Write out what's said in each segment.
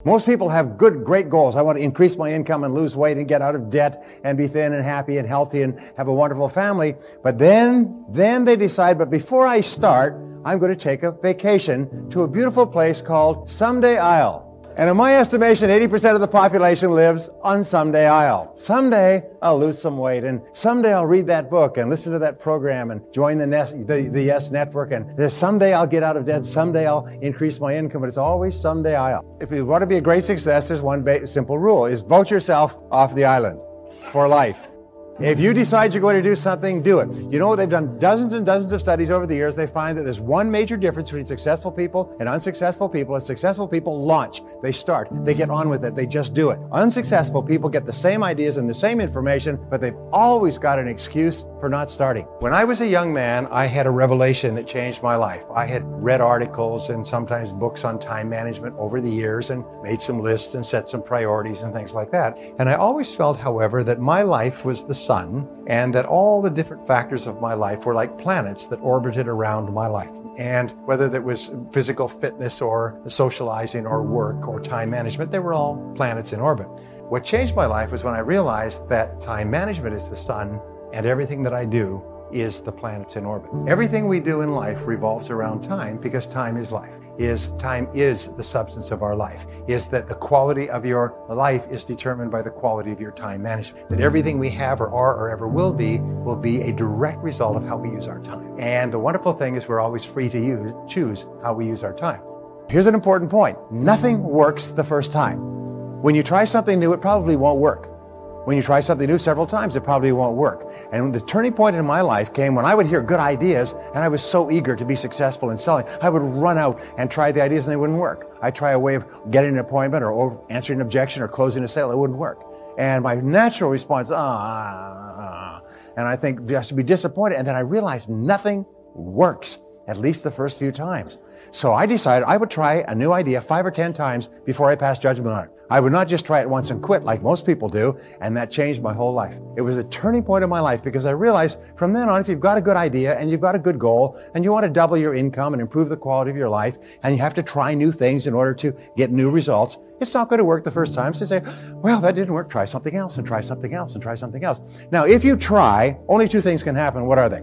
Most people have great goals. I want to increase my income and lose weight and get out of debt and be thin and happy and healthy and have a wonderful family. But then they decide, but before I start, I'm going to take a vacation to a beautiful place called Someday Isle. And in my estimation, 80% of the population lives on Someday Isle. Someday I'll lose some weight, and someday I'll read that book and listen to that program and join the Yes Network, and someday I'll get out of debt, someday I'll increase my income, but it's always Someday Isle. If you want to be a great success, there's one simple rule, is vote yourself off the island for life. If you decide you're going to do something, do it. You know what? They've done dozens and dozens of studies over the years. They find that there's one major difference between successful people and unsuccessful people. Is successful people launch. They start. They get on with it. They just do it. Unsuccessful people get the same ideas and the same information, but they've always got an excuse for not starting. When I was a young man, I had a revelation that changed my life. I had read articles and sometimes books on time management over the years and made some lists and set some priorities and things like that. And I always felt, however, that my life was the sun, and that all the different factors of my life were like planets that orbited around my life. And whether that was physical fitness or socializing or work or time management, they were all planets in orbit. What changed my life was when I realized that time management is the sun and everything that I do is the planets in orbit. Everything we do in life revolves around time because time is life. Time is the substance of our life. Is that the quality of your life is determined by the quality of your time management. That everything we have or are or ever will be a direct result of how we use our time. And the wonderful thing is we're always free to choose how we use our time. Here's an important point. Nothing works the first time. When you try something new, it probably won't work. When you try something new several times, it probably won't work. And the turning point in my life came when I would hear good ideas, and I was so eager to be successful in selling. I would run out and try the ideas, and they wouldn't work. I'd try a way of getting an appointment or answering an objection or closing a sale. It wouldn't work. And my natural response, and I think just to be disappointed. And then I realized nothing works, at least the first few times. So I decided I would try a new idea 5 or 10 times before I passed judgment on it. I would not just try it once and quit like most people do, and that changed my whole life. It was a turning point in my life because I realized from then on, if you've got a good idea and you've got a good goal and you want to double your income and improve the quality of your life, and you have to try new things in order to get new results, it's not going to work the first time. So you say, well, that didn't work. Try something else and try something else and try something else. Now, if you try, only 2 things can happen. What are they?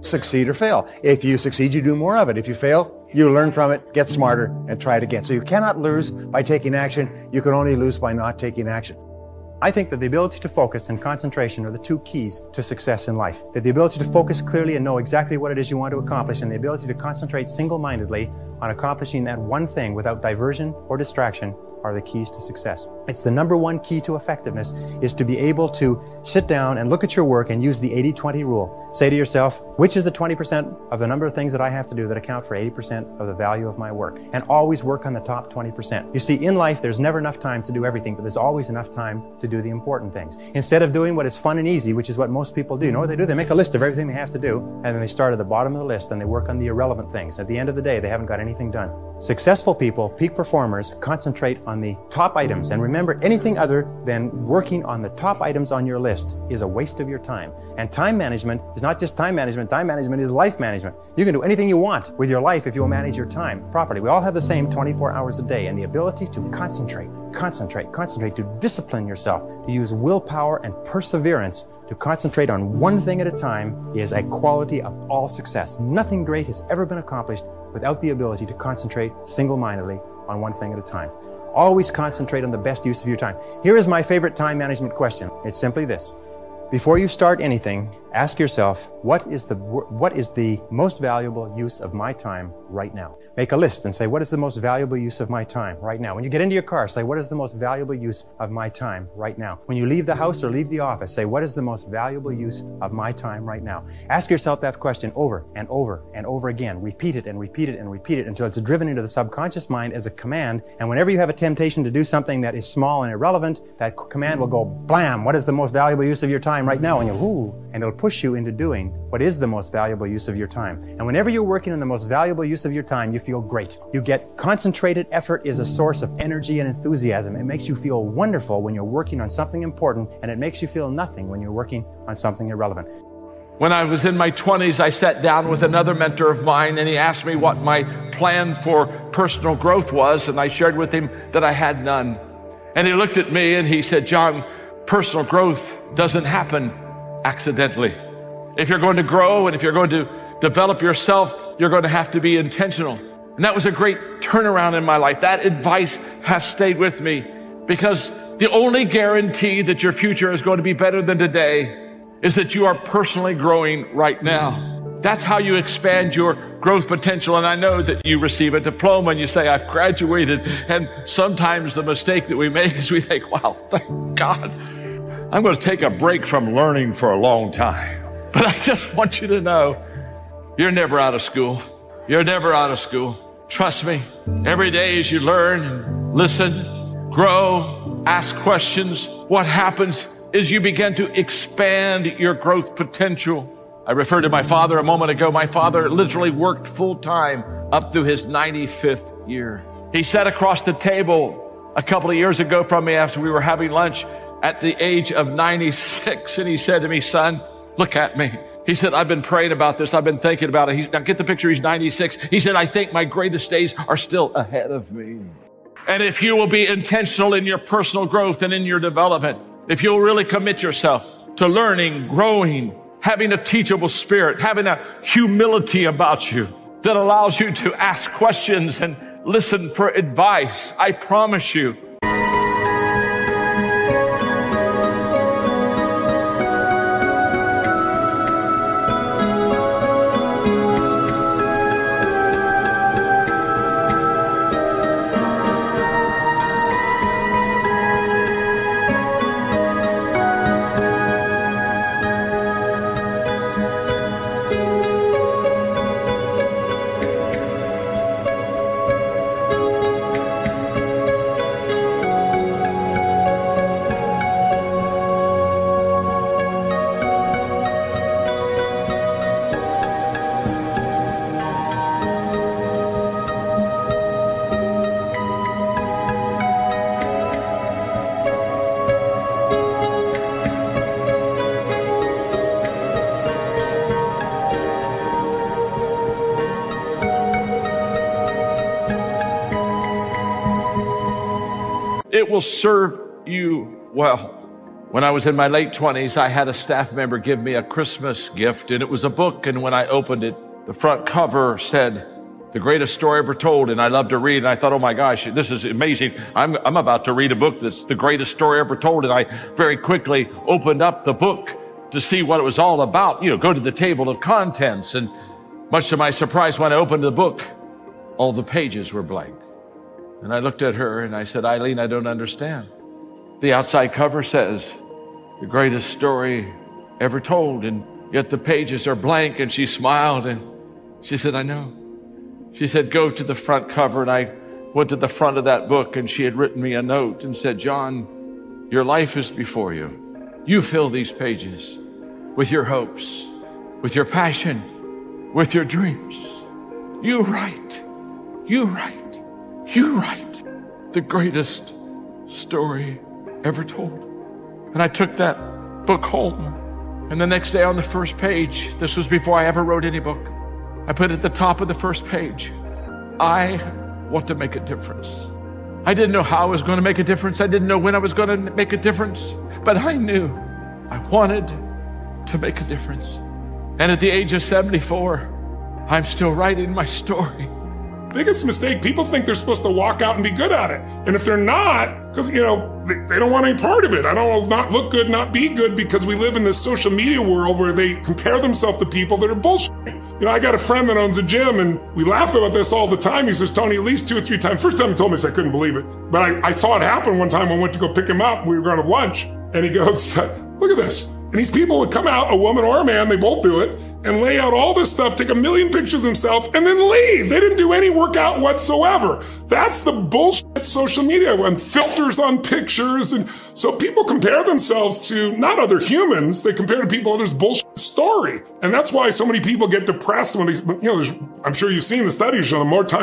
Succeed or fail. If you succeed, you do more of it. If you fail, you learn from it, get smarter, and try it again. So you cannot lose by taking action. You can only lose by not taking action. I think that the ability to focus and concentration are the 2 keys to success in life. That the ability to focus clearly and know exactly what it is you want to accomplish, and the ability to concentrate single-mindedly on accomplishing that one thing without diversion or distraction are the keys to success. It's the number 1 key to effectiveness, is to be able to sit down and look at your work and use the 80-20 rule. Say to yourself, which is the 20% of the number of things that I have to do that account for 80% of the value of my work? And always work on the top 20%. You see, in life, there's never enough time to do everything, but there's always enough time to do the important things. Instead of doing what is fun and easy, which is what most people do, you know what they do? They make a list of everything they have to do, and then they start at the bottom of the list and they work on the irrelevant things. At the end of the day, they haven't got anything done. Successful people, peak performers, concentrate on the top items. And remember, anything other than working on the top items on your list is a waste of your time. And time management is not just time management is life management. You can do anything you want with your life if you'll manage your time properly. We all have the same 24 hours a day, and the ability to concentrate, to discipline yourself, to use willpower and perseverance to concentrate on one thing at a time is a quality of all success. Nothing great has ever been accomplished without the ability to concentrate single-mindedly on one thing at a time. Always concentrate on the best use of your time. Here is my favorite time management question. It's simply this. Before you start anything, ask yourself, what is the most valuable use of my time right now? Make a list and say, what is the most valuable use of my time right now? When you get into your car, say, what is the most valuable use of my time right now? When you leave the house or leave the office, say, what is the most valuable use of my time right now? Ask yourself that question over and over and over again. Repeat it and repeat it and repeat it until it's driven into the subconscious mind as a command. And whenever you have a temptation to do something that is small and irrelevant, that command will go, blam, what is the most valuable use of your time right now? And you'll, ooh, and it'll push you into doing what is the most valuable use of your time. And whenever you're working on the most valuable use of your time, you feel great. You get concentrated effort is a source of energy and enthusiasm. It makes you feel wonderful when you're working on something important, and it makes you feel nothing when you're working on something irrelevant. When I was in my 20s, I sat down with another mentor of mine, and he asked me what my plan for personal growth was, and I shared with him that I had none. And he looked at me and he said, John, personal growth doesn't happen accidentally. If you're going to grow and if you're going to develop yourself, you're going to have to be intentional. And that was a great turnaround in my life. That advice has stayed with me, because the only guarantee that your future is going to be better than today is that you are personally growing right now. That's how you expand your growth potential. And I know that you receive a diploma and you say, I've graduated. And sometimes the mistake that we make is we think, wow, thank God, I'm going to take a break from learning for a long time. But I just want you to know, you're never out of school. You're never out of school. Trust me, every day as you learn and listen, grow, ask questions, what happens is you begin to expand your growth potential. I referred to my father a moment ago. My father literally worked full time up through his 95th year. He sat across the table a couple of years ago from me after we were having lunch at the age of 96. And he said to me, son, look at me. He said, I've been praying about this. I've been thinking about it. Now get the picture. He's 96. He said, I think my greatest days are still ahead of me. And if you will be intentional in your personal growth and in your development, if you'll really commit yourself to learning, growing, having a teachable spirit, having a humility about you that allows you to ask questions and listen for advice, I promise you, it will serve you well. When I was in my late 20s, I had a staff member give me a Christmas gift, and it was a book. And when I opened it, the front cover said, The Greatest Story Ever Told. And I love to read. And I thought, oh my gosh, this is amazing. I'm about to read a book that's the greatest story ever told. And I very quickly opened up the book to see what it was all about. You know, go to the table of contents. And much to my surprise, when I opened the book, all the pages were blank. And I looked at her and I said, Eileen, I don't understand. The outside cover says, the greatest story ever told, and yet the pages are blank. And she smiled and she said, I know. She said, go to the front cover. And I went to the front of that book, and she had written me a note and said, John, your life is before you. You fill these pages with your hopes, with your passion, with your dreams. You write, you write. You write the greatest story ever told. And I took that book home. And the next day on the first page, this was before I ever wrote any book, I put at the top of the first page, I want to make a difference. I didn't know how I was going to make a difference. I didn't know when I was going to make a difference. But I knew I wanted to make a difference. And at the age of 74, I'm still writing my story. Biggest mistake, people think they're supposed to walk out and be good at it. And if they're not, because, you know, they don't want any part of it. I don't want to not look good, not be good, because we live in this social media world where they compare themselves to people that are bullshitting. You know, I got a friend that owns a gym, and we laugh about this all the time. He says, Tony, at least 2 or 3 times. First time he told me this, I couldn't believe it. But I saw it happen one time. I went to go pick him up. We were going to lunch. And he goes, look at this. And these people would come out, a woman or a man, they both do it, and lay out all this stuff, take a million pictures of themselves, and then leave. They didn't do any workout whatsoever. That's the bullshit social media, and filters on pictures. And so people compare themselves to not other humans, they compare to people others' bullshit story. And that's why so many people get depressed when they, you know, I'm sure you've seen the studies show the more time.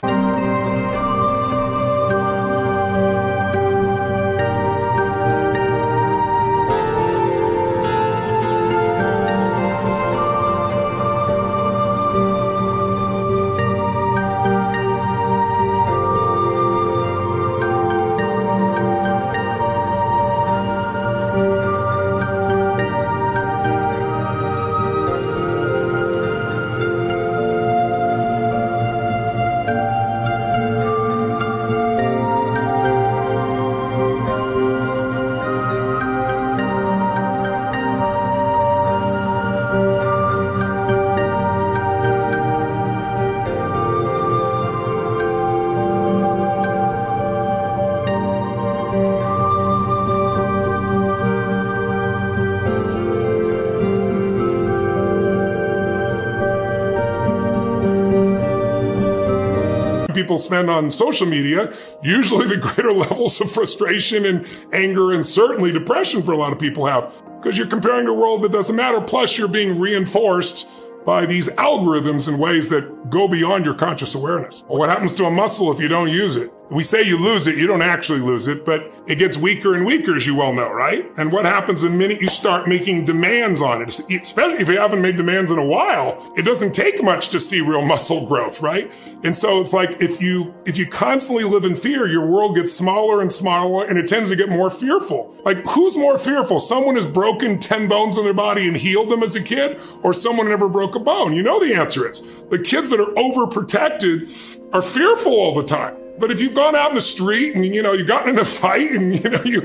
people spend on social media, usually the greater levels of frustration and anger and certainly depression for a lot of people have. Because you're comparing to a world that doesn't matter. Plus, you're being reinforced by these algorithms in ways that go beyond your conscious awareness. Well, what happens to a muscle if you don't use it? We say you lose it, you don't actually lose it, but it gets weaker and weaker, as you well know, right? And what happens the minute you start making demands on it, especially if you haven't made demands in a while, it doesn't take much to see real muscle growth, right? And so it's like if you constantly live in fear, your world gets smaller and smaller and it tends to get more fearful. Like, who's more fearful? Someone who's broken 10 bones in their body and healed them as a kid, or someone who never broke a bone? You know the answer is. The kids that are overprotected are fearful all the time. But if you've gone out in the street and, you got in a fight and, you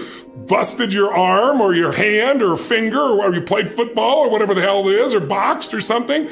busted your arm or your hand or finger or you played football or whatever the hell it is or boxed or something,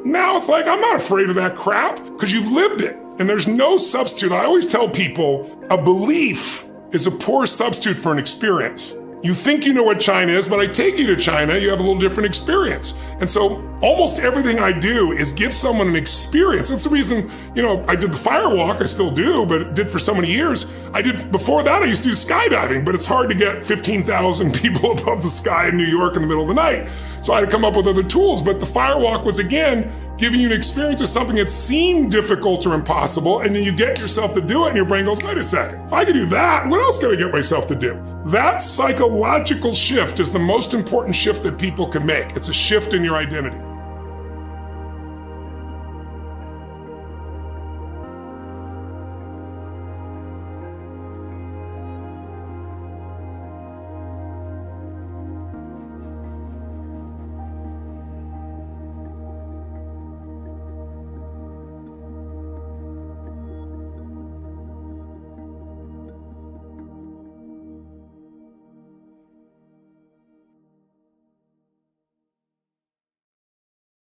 now it's like, I'm not afraid of that crap because you've lived it. And there's no substitute. I always tell people a belief is a poor substitute for an experience. You think you know what China is, but I take you to China, you have a little different experience. And so almost everything I do is give someone an experience. That's the reason, I did the firewalk, I still do, but did for so many years. Before that, I used to do skydiving, but it's hard to get 15,000 people above the sky in New York in the middle of the night. So I had to come up with other tools, but the firewalk was, again, giving you an experience of something that seemed difficult or impossible, and then you get yourself to do it, and your brain goes, wait a second, if I can do that, what else can I get myself to do? That psychological shift is the most important shift that people can make. It's a shift in your identity.